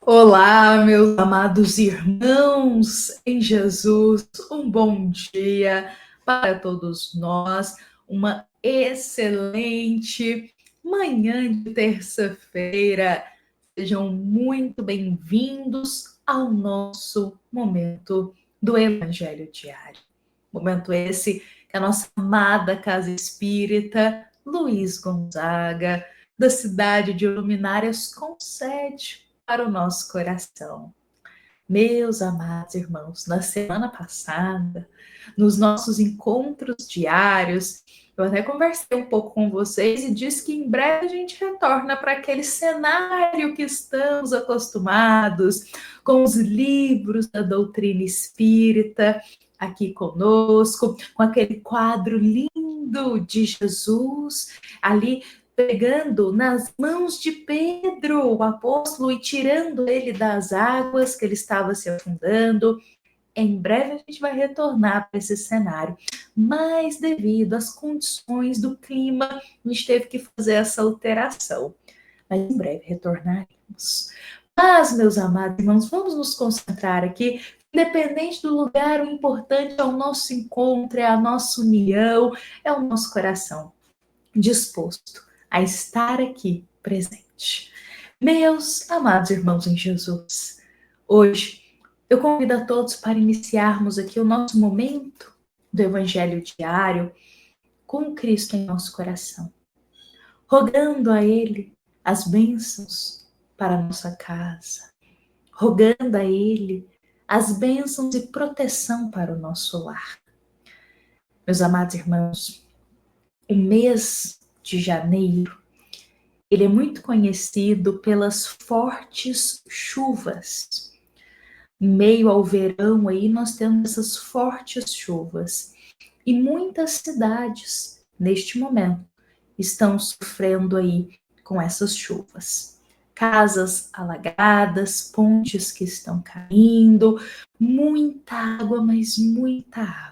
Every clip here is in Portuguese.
Olá, meus amados irmãos em Jesus, um bom dia para todos nós, uma excelente manhã de terça-feira. Sejam muito bem-vindos ao nosso momento do Evangelho Diário. Momento esse que a nossa amada Casa Espírita Luiz Gonzaga, da cidade de Luminárias, concede para o nosso coração. Meus amados irmãos, na semana passada, nos nossos encontros diários, eu até conversei um pouco com vocês e disse que em breve a gente retorna para aquele cenário que estamos acostumados, com os livros da doutrina espírita aqui conosco, com aquele quadro lindo de Jesus ali pegando nas mãos de Pedro, o apóstolo, e tirando ele das águas que ele estava se afundando. Em breve a gente vai retornar para esse cenário, mas devido às condições do clima, a gente teve que fazer essa alteração. Mas em breve retornaremos. Mas, meus amados irmãos, vamos nos concentrar aqui. Independente do lugar, o importante é o nosso encontro, é a nossa união, é o nosso coração disposto a estar aqui presente. Meus amados irmãos em Jesus, hoje eu convido a todos para iniciarmos aqui o nosso momento do Evangelho diário com Cristo em nosso coração, rogando a Ele as bênçãos para a nossa casa, rogando a Ele as bênçãos e proteção para o nosso lar. Meus amados irmãos, o mês de janeiro, ele é muito conhecido pelas fortes chuvas. Em meio ao verão aí, nós temos essas fortes chuvas. E muitas cidades, neste momento, estão sofrendo aí com essas chuvas. Casas alagadas, pontes que estão caindo, muita água, mas muita água.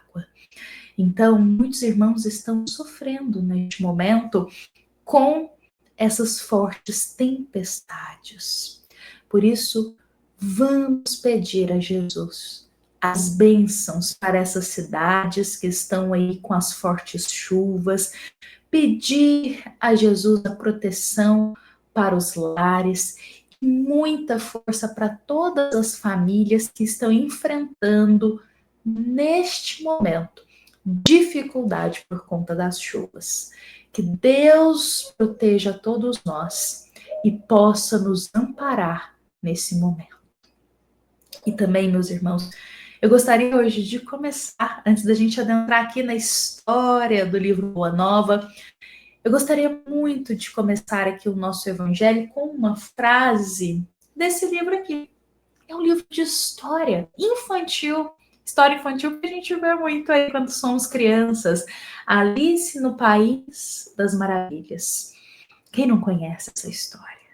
Então, muitos irmãos estão sofrendo neste momento com essas fortes tempestades. Por isso, vamos pedir a Jesus as bênçãos para essas cidades que estão aí com as fortes chuvas, pedir a Jesus a proteção para os lares, e muita força para todas as famílias que estão enfrentando neste momento dificuldade por conta das chuvas. Que Deus proteja todos nós e possa nos amparar nesse momento. E também, meus irmãos, eu gostaria hoje de começar, antes da gente adentrar aqui na história do livro Boa Nova, eu gostaria muito de começar aqui o nosso evangelho com uma frase desse livro aqui. É um livro de história infantil, história infantil que a gente vê muito aí quando somos crianças. Alice no País das Maravilhas. Quem não conhece essa história?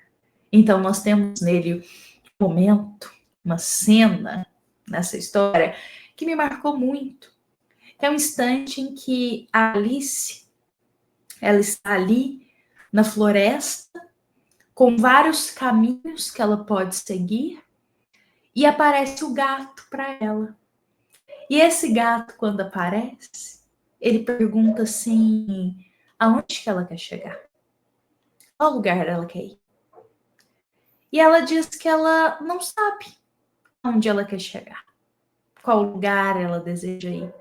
Então, nós temos nele um momento, uma cena nessa história que me marcou muito. É um instante em que a Alice, ela está ali na floresta, com vários caminhos que ela pode seguir, e aparece o gato para ela. E esse gato, quando aparece, ele pergunta assim, aonde que ela quer chegar? Qual lugar ela quer ir? E ela diz que ela não sabe aonde ela quer chegar, qual lugar ela deseja ir.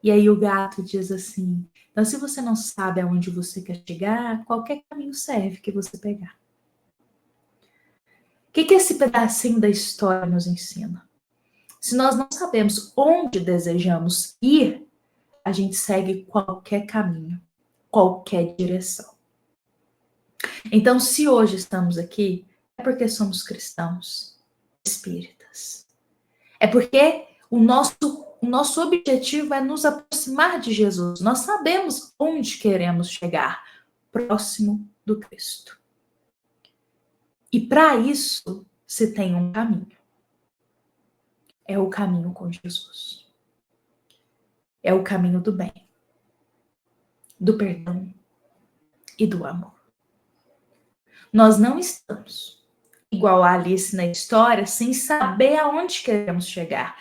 E aí o gato diz assim, então se você não sabe aonde você quer chegar, qualquer caminho serve que você pegar. O que esse pedacinho da história nos ensina? Se nós não sabemos onde desejamos ir, a gente segue qualquer caminho, qualquer direção. Então, se hoje estamos aqui, é porque somos cristãos, espíritas. É porque o nosso objetivo é nos aproximar de Jesus. Nós sabemos onde queremos chegar, próximo do Cristo. E para isso, se tem um caminho. É o caminho com Jesus. É o caminho do bem, do perdão e do amor. Nós não estamos igual a Alice na história, sem saber aonde queremos chegar.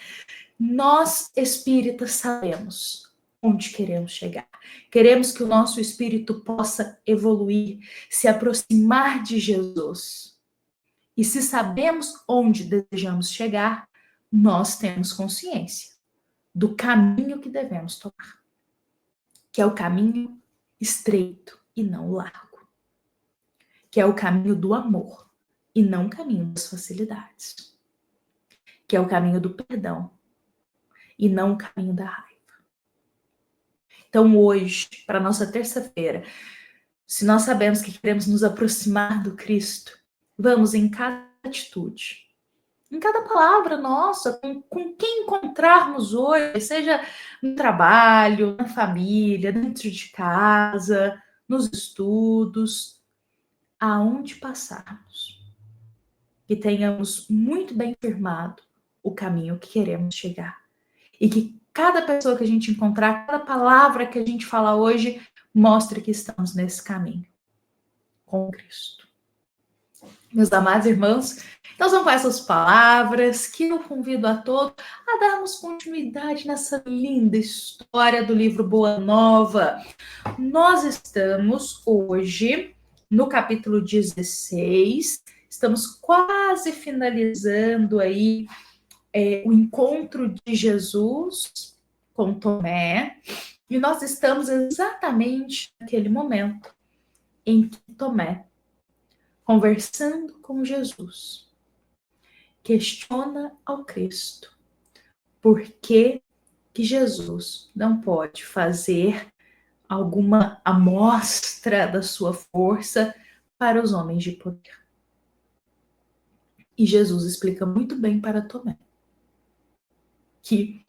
Nós, espíritas, sabemos onde queremos chegar. Queremos que o nosso espírito possa evoluir, se aproximar de Jesus. E se sabemos onde desejamos chegar, nós temos consciência do caminho que devemos tomar, que é o caminho estreito e não largo, que é o caminho do amor e não o caminho das facilidades, que é o caminho do perdão e não o caminho da raiva. Então hoje, para nossa terça-feira, se nós sabemos que queremos nos aproximar do Cristo, vamos em cada atitude, em cada palavra nossa, com quem encontrarmos hoje, seja no trabalho, na família, dentro de casa, nos estudos, aonde passarmos, que tenhamos muito bem firmado o caminho que queremos chegar. E que cada pessoa que a gente encontrar, cada palavra que a gente falar hoje, mostre que estamos nesse caminho com Cristo. Meus amados irmãos, então são com essas palavras que eu convido a todos a darmos continuidade nessa linda história do livro Boa Nova. Nós estamos hoje no capítulo 16, estamos quase finalizando aí o encontro de Jesus com Tomé, e nós estamos exatamente naquele momento em que Tomé, conversando com Jesus, questiona ao Cristo por que Jesus não pode fazer alguma amostra da sua força para os homens de poder. E Jesus explica muito bem para Tomé que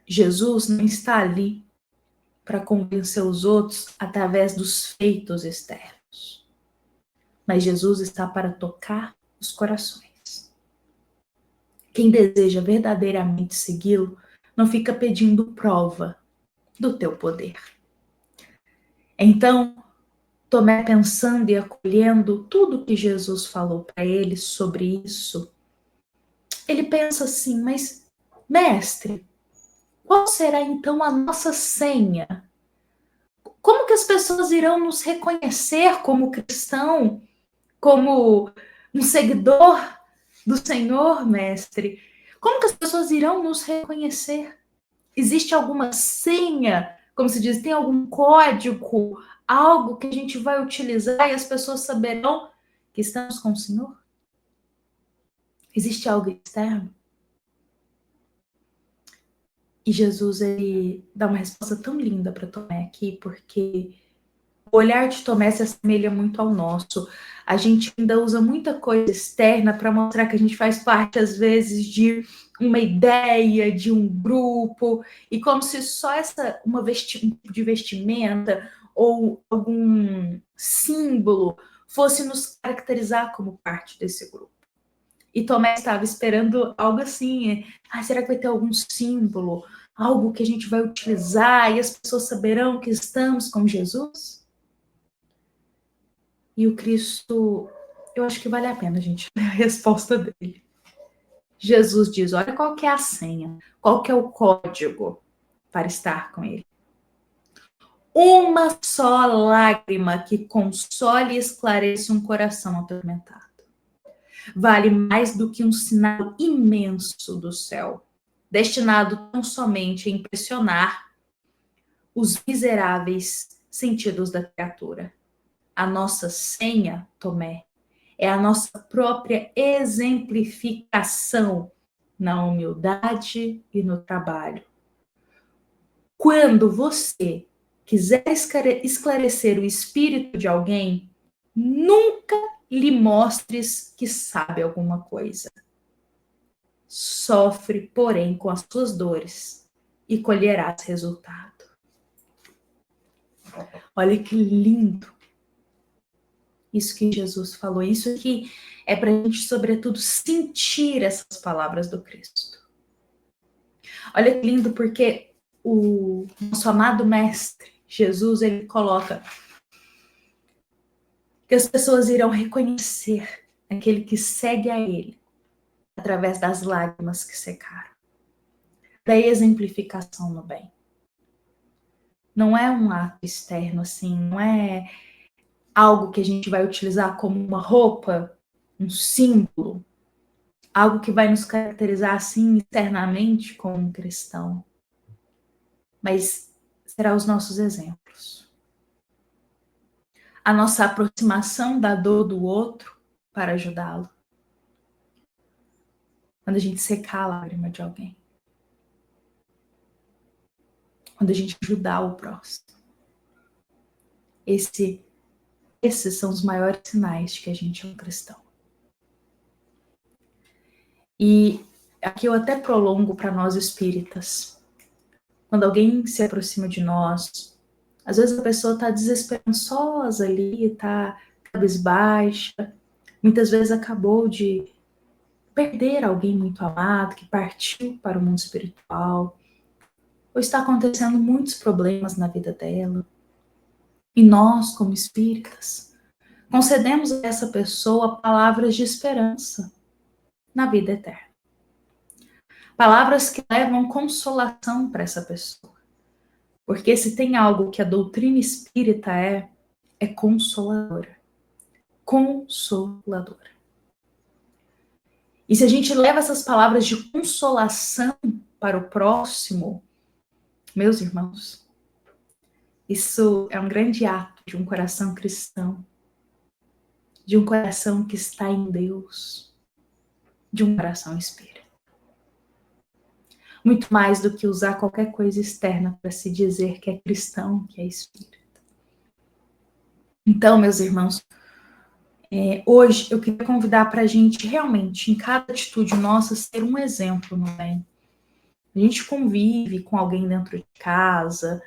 Jesus não está ali para convencer os outros através dos feitos externos, mas Jesus está para tocar os corações. Quem deseja verdadeiramente segui-lo não fica pedindo prova do teu poder. Então, Tomé, pensando e acolhendo tudo que Jesus falou para ele sobre isso, ele pensa assim, mas, mestre, qual será então a nossa senha? Como que as pessoas irão nos reconhecer como cristão, como um seguidor do Senhor, mestre? Como que as pessoas irão nos reconhecer? Existe alguma senha, como se diz, tem algum código, algo que a gente vai utilizar e as pessoas saberão que estamos com o Senhor? Existe algo externo? E Jesus, ele dá uma resposta tão linda para Tomé aqui, porque o olhar de Tomé se assemelha muito ao nosso. A gente ainda usa muita coisa externa para mostrar que a gente faz parte, às vezes, de uma ideia, de um grupo, e como se só uma vestimenta ou algum símbolo fosse nos caracterizar como parte desse grupo. E Tomé estava esperando algo assim, será que vai ter algum símbolo, algo que a gente vai utilizar e as pessoas saberão que estamos com Jesus? E o Cristo, eu acho que vale a pena a gente ler a resposta dele. Jesus diz, olha qual que é a senha, qual que é o código para estar com ele. Uma só lágrima que console e esclareça um coração atormentado vale mais do que um sinal imenso do céu, destinado tão somente a impressionar os miseráveis sentidos da criatura. A nossa senha, Tomé, é a nossa própria exemplificação na humildade e no trabalho. Quando você quiser esclarecer o espírito de alguém, nunca lhe mostres que sabe alguma coisa. Sofre, porém, com as suas dores e colherás resultado. Olha que lindo isso que Jesus falou. Isso aqui é para a gente, sobretudo, sentir essas palavras do Cristo. Olha que lindo, porque o nosso amado Mestre, Jesus, ele coloca que as pessoas irão reconhecer aquele que segue a Ele através das lágrimas que secaram, da exemplificação no bem. Não é um ato externo assim, não é algo que a gente vai utilizar como uma roupa, um símbolo, algo que vai nos caracterizar assim externamente como um cristão, mas será os nossos exemplos. A nossa aproximação da dor do outro para ajudá-lo. Quando a gente secar a lágrima de alguém. Quando a gente ajudar o próximo. Esses são os maiores sinais de que a gente é um cristão. E aqui eu até prolongo para nós espíritas. Quando alguém se aproxima de nós, às vezes a pessoa está desesperançosa ali, está cabisbaixa, muitas vezes acabou de perder alguém muito amado, que partiu para o mundo espiritual, ou está acontecendo muitos problemas na vida dela. E nós, como espíritas, concedemos a essa pessoa palavras de esperança na vida eterna. Palavras que levam consolação para essa pessoa. Porque se tem algo que a doutrina espírita é consoladora. Consoladora. E se a gente leva essas palavras de consolação para o próximo, meus irmãos, isso é um grande ato de um coração cristão, de um coração que está em Deus, de um coração espírita. Muito mais do que usar qualquer coisa externa para se dizer que é cristão, que é espírita. Então, meus irmãos, hoje eu queria convidar para a gente realmente, em cada atitude nossa, ser um exemplo, não é? A gente convive com alguém dentro de casa,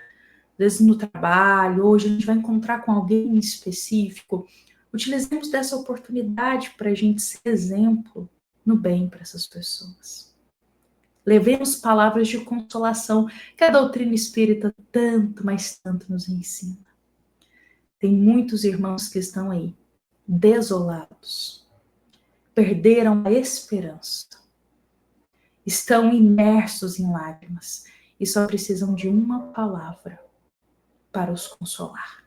às vezes no trabalho, hoje a gente vai encontrar com alguém específico. Utilizemos dessa oportunidade para a gente ser exemplo no bem para essas pessoas. Levemos palavras de consolação que a doutrina espírita tanto, mas tanto nos ensina. Tem muitos irmãos que estão aí, desolados, perderam a esperança, estão imersos em lágrimas e só precisam de uma palavra para os consolar.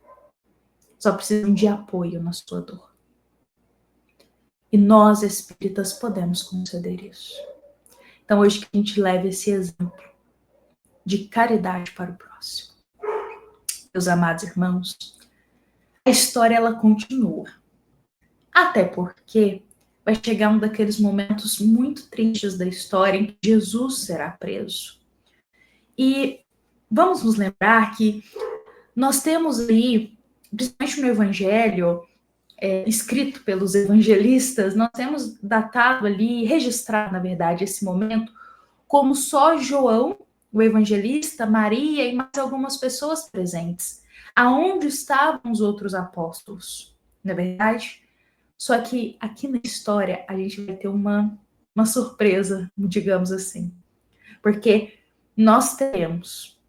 Só precisam de apoio na sua dor. E nós, espíritas, podemos conceder isso. Então, hoje que a gente leve esse exemplo de caridade para o próximo. Meus amados irmãos, a história ela continua. Até porque vai chegar um daqueles momentos muito tristes da história em que Jesus será preso. E vamos nos lembrar que nós temos aí, principalmente no Evangelho, escrito pelos evangelistas, nós temos datado ali, registrado, na verdade, esse momento, como só João, o evangelista, Maria e mais algumas pessoas presentes. Aonde estavam os outros apóstolos? Não é verdade? Só que aqui na história a gente vai ter uma surpresa, digamos assim. Porque nós teremos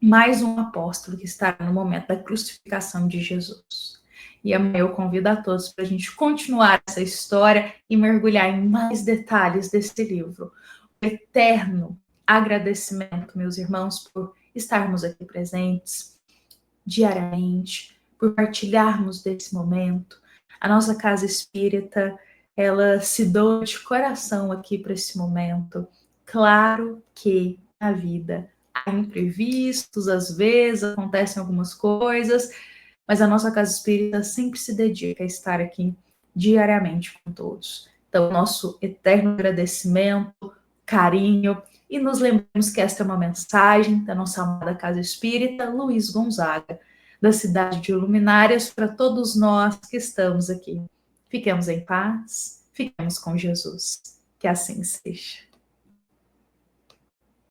mais um apóstolo que estará no momento da crucificação de Jesus. E amanhã eu convido a todos para a gente continuar essa história e mergulhar em mais detalhes desse livro. Um eterno agradecimento, meus irmãos, por estarmos aqui presentes diariamente, por partilharmos desse momento. A nossa casa espírita, ela se doa de coração aqui para esse momento. Claro que a vida há imprevistos, às vezes acontecem algumas coisas, mas a nossa casa espírita sempre se dedica a estar aqui diariamente com todos. Então, nosso eterno agradecimento, carinho, e nos lembramos que esta é uma mensagem da nossa amada casa espírita Luiz Gonzaga, da cidade de Luminárias, para todos nós que estamos aqui. Fiquemos em paz, fiquemos com Jesus. Que assim seja.